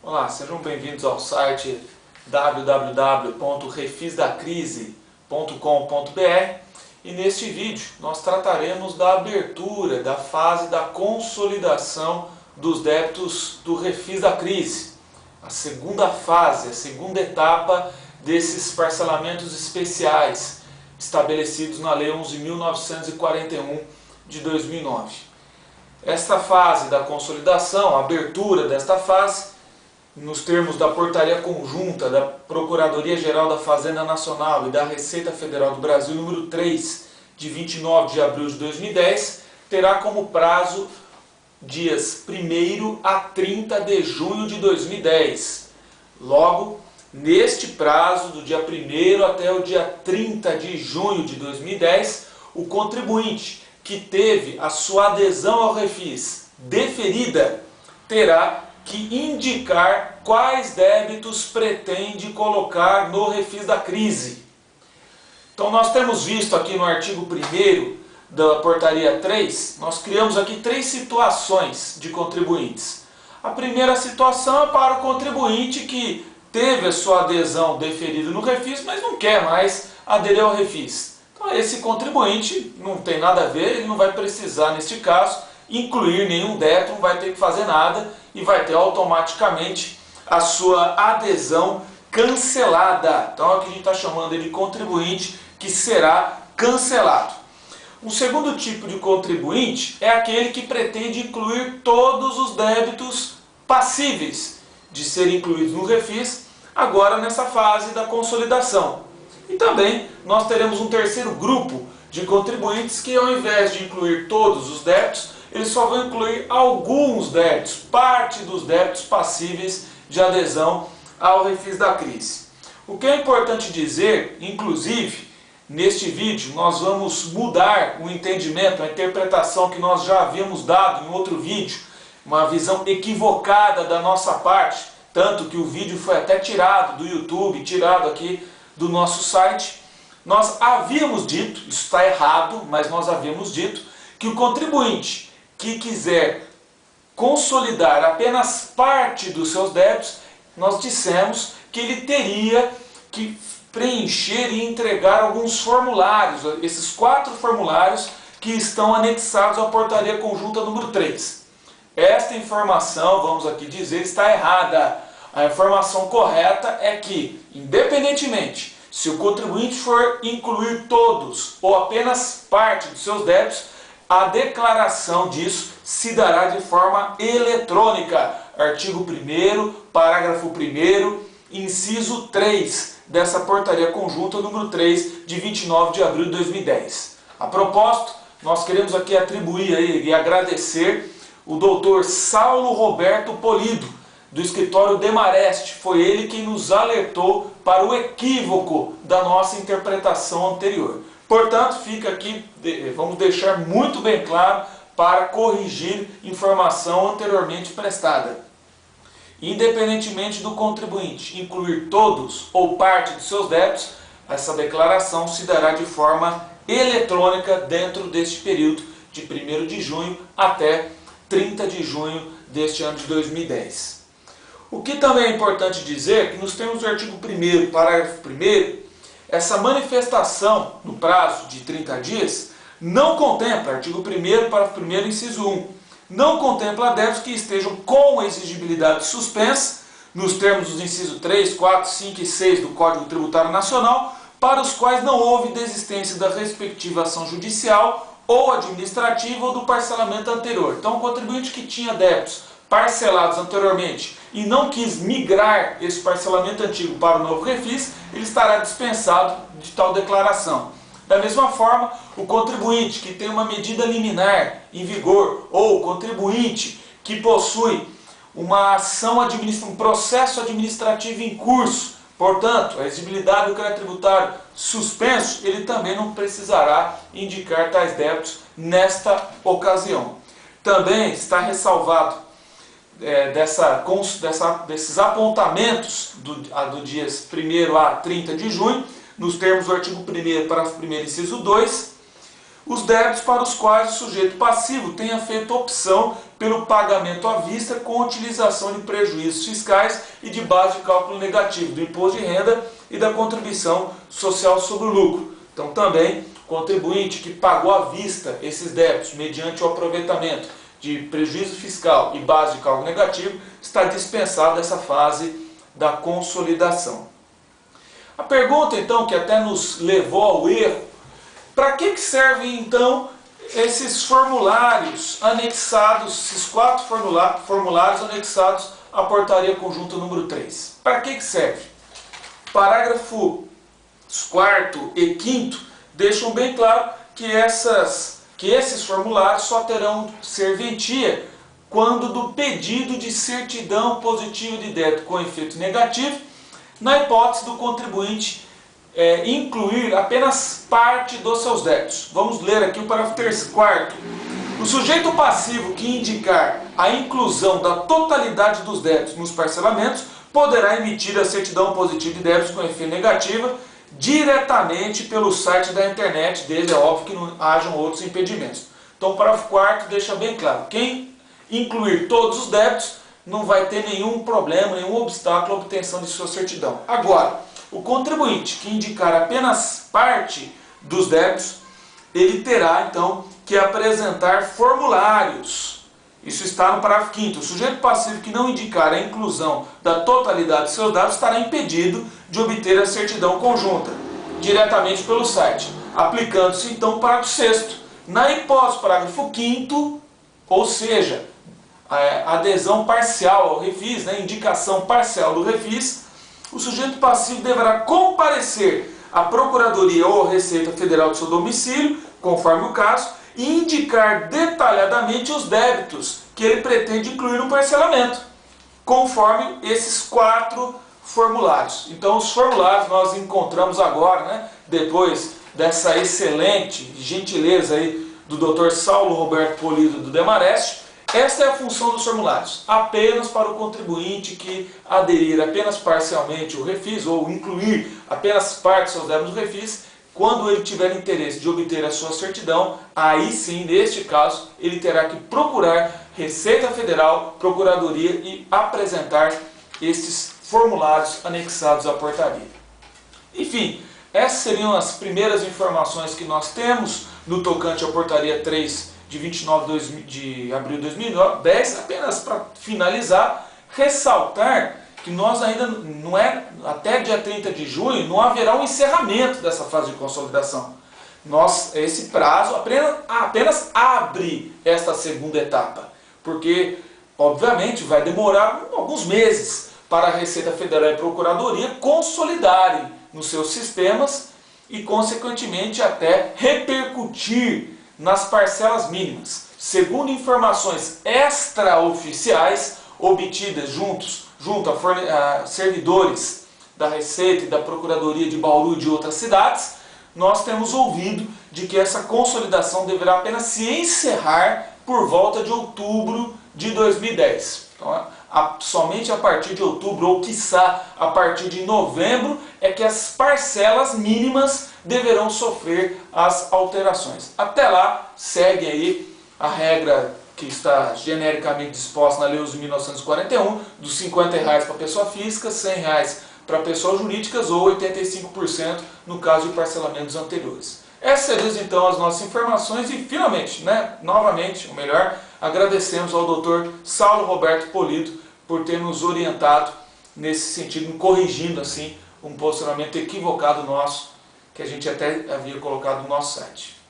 Olá, sejam bem-vindos ao site www.refisdacrise.com.br e neste vídeo nós trataremos da abertura da fase da consolidação dos débitos do Refis da Crise, a segunda fase, a segunda etapa desses parcelamentos especiais estabelecidos na Lei 11.941 de 2009. Esta fase da consolidação, a abertura desta fase, nos termos da portaria conjunta da Procuradoria-Geral da Fazenda Nacional e da Receita Federal do Brasil, número 3, de 29 de abril de 2010, terá como prazo dias 1º a 30 de junho de 2010. Logo, neste prazo, do dia 1º até o dia 30 de junho de 2010, o contribuinte que teve a sua adesão ao refis deferida terá que indicar quais débitos pretende colocar no refis da crise. Então nós temos visto aqui no artigo 1º da portaria 3, nós criamos aqui 3 situações de contribuintes. A primeira situação é para o contribuinte que teve a sua adesão deferida no refis, mas não quer mais aderir ao refis. Então esse contribuinte não tem nada a ver, ele não vai precisar, neste caso, incluir nenhum débito, não vai ter que fazer nada e vai ter automaticamente a sua adesão cancelada. Então aqui a gente está chamando ele de contribuinte que será cancelado. Um segundo tipo de contribuinte é aquele que pretende incluir todos os débitos passíveis de serem incluídos no refis, agora nessa fase da consolidação. E também nós teremos um terceiro grupo de contribuintes que, ao invés de incluir todos os débitos, eles só vão incluir alguns débitos, parte dos débitos passíveis de adesão ao refis da crise. O que é importante dizer, inclusive, neste vídeo nós vamos mudar o entendimento, a interpretação que nós já havíamos dado em outro vídeo, uma visão equivocada da nossa parte, tanto que o vídeo foi até tirado do YouTube, tirado aqui do nosso site. Nós havíamos dito, isso está errado, mas nós havíamos dito, que o contribuinte que quiser consolidar apenas parte dos seus débitos, nós dissemos que ele teria que preencher e entregar alguns formulários, esses 4 formulários que estão anexados à portaria conjunta número 3. Esta informação, vamos aqui dizer, está errada. A informação correta é que, independentemente se o contribuinte for incluir todos ou apenas parte dos seus débitos, a declaração disso se dará de forma eletrônica. Artigo 1º, parágrafo 1º, inciso 3 dessa portaria conjunta número 3 de 29 de abril de 2010. A propósito, nós queremos aqui atribuir e agradecer o doutor Saulo Roberto Polido, do escritório Demarest. Foi ele quem nos alertou para o equívoco da nossa interpretação anterior. Portanto, fica aqui, vamos deixar muito bem claro para corrigir informação anteriormente prestada. Independentemente do contribuinte incluir todos ou parte dos seus débitos, essa declaração se dará de forma eletrônica dentro deste período de 1º de junho até 30 de junho deste ano de 2010. O que também é importante dizer é que nos termos do artigo 1º, parágrafo 1º, essa manifestação no prazo de 30 dias não contempla, artigo 1º, parágrafo 1º, inciso 1, não contempla débitos que estejam com exigibilidade suspensa, nos termos dos incisos 3, 4, 5 e 6 do Código Tributário Nacional, para os quais não houve desistência da respectiva ação judicial ou administrativa ou do parcelamento anterior. Então, o contribuinte que tinha débitos parcelados anteriormente e não quis migrar esse parcelamento antigo para o novo refis, ele estará dispensado de tal declaração. Da mesma forma, o contribuinte que tem uma medida liminar em vigor ou o contribuinte que possui uma ação um processo administrativo em curso, portanto, a exigibilidade do crédito tributário suspenso, ele também não precisará indicar tais débitos nesta ocasião. Também está ressalvado desses apontamentos do dias 1º a 30 de junho, nos termos do artigo 1º, parágrafo 1º, inciso 2, os débitos para os quais o sujeito passivo tenha feito opção pelo pagamento à vista com utilização de prejuízos fiscais e de base de cálculo negativo do imposto de renda e da contribuição social sobre o lucro. Então também, contribuinte que pagou à vista esses débitos mediante o aproveitamento de prejuízo fiscal e base de cálculo negativo, está dispensado dessa fase da consolidação. A pergunta então que até nos levou ao erro: para que servem então esses formulários anexados, esses 4 formulários anexados à portaria conjunta número 3? Para que serve? Parágrafo 4º e 5º deixam bem claro que esses formulários só terão serventia quando do pedido de certidão positiva de débito com efeito negativo, na hipótese do contribuinte incluir apenas parte dos seus débitos. Vamos ler aqui o parágrafo 4º. O sujeito passivo que indicar a inclusão da totalidade dos débitos nos parcelamentos poderá emitir a certidão positiva de débitos com efeito negativo diretamente pelo site da internet, desde é óbvio que não hajam outros impedimentos. Então o parágrafo 4º deixa bem claro: quem incluir todos os débitos não vai ter nenhum problema, nenhum obstáculo à obtenção de sua certidão. Agora, o contribuinte que indicar apenas parte dos débitos, ele terá então que apresentar formulários. Isso está no parágrafo 5º. O sujeito passivo que não indicar a inclusão da totalidade de seus dados estará impedido de obter a certidão conjunta diretamente pelo site, aplicando-se então o parágrafo 6º. Na hipótese do parágrafo 5º, ou seja, a adesão parcial ao refis, indicação parcial do refis, o sujeito passivo deverá comparecer à Procuradoria ou à Receita Federal do seu domicílio, conforme o caso, e indicar detalhadamente os débitos que ele pretende incluir no parcelamento, conforme esses 4 formulários. Então os formulários nós encontramos agora, depois dessa excelente gentileza aí do Dr. Saulo Roberto Polido do Demarest. Esta é a função dos formulários, apenas para o contribuinte que aderir apenas parcialmente ao refis ou incluir apenas parte dos seus débitos no refis. Quando ele tiver interesse de obter a sua certidão, aí sim, neste caso, ele terá que procurar Receita Federal, Procuradoria e apresentar estes formulários anexados à portaria. Enfim, essas seriam as primeiras informações que nós temos no tocante à portaria 3 de 29 de abril de 2010, apenas para finalizar, ressaltar que nós ainda não até dia 30 de junho não haverá um encerramento dessa fase de consolidação. Esse prazo apenas abre esta segunda etapa, porque obviamente vai demorar alguns meses para a Receita Federal e a Procuradoria consolidarem nos seus sistemas e consequentemente até repercutir nas parcelas mínimas. Segundo informações extraoficiais obtidas junto a servidores da Receita e da Procuradoria de Bauru e de outras cidades, nós temos ouvido de que essa consolidação deverá apenas se encerrar por volta de outubro de 2010. Então, somente a partir de outubro, ou quiçá a partir de novembro, é que as parcelas mínimas deverão sofrer as alterações. Até lá, segue aí a regra que está genericamente disposta na Lei 11.941, dos R$ 50 para pessoa física, R$ 100 para pessoas jurídicas ou 85% no caso de parcelamentos anteriores. Essas seriam então as nossas informações e finalmente, novamente, ou melhor, agradecemos ao Dr. Saulo Roberto Polido por ter nos orientado nesse sentido, corrigindo assim um posicionamento equivocado nosso, que a gente até havia colocado no nosso site.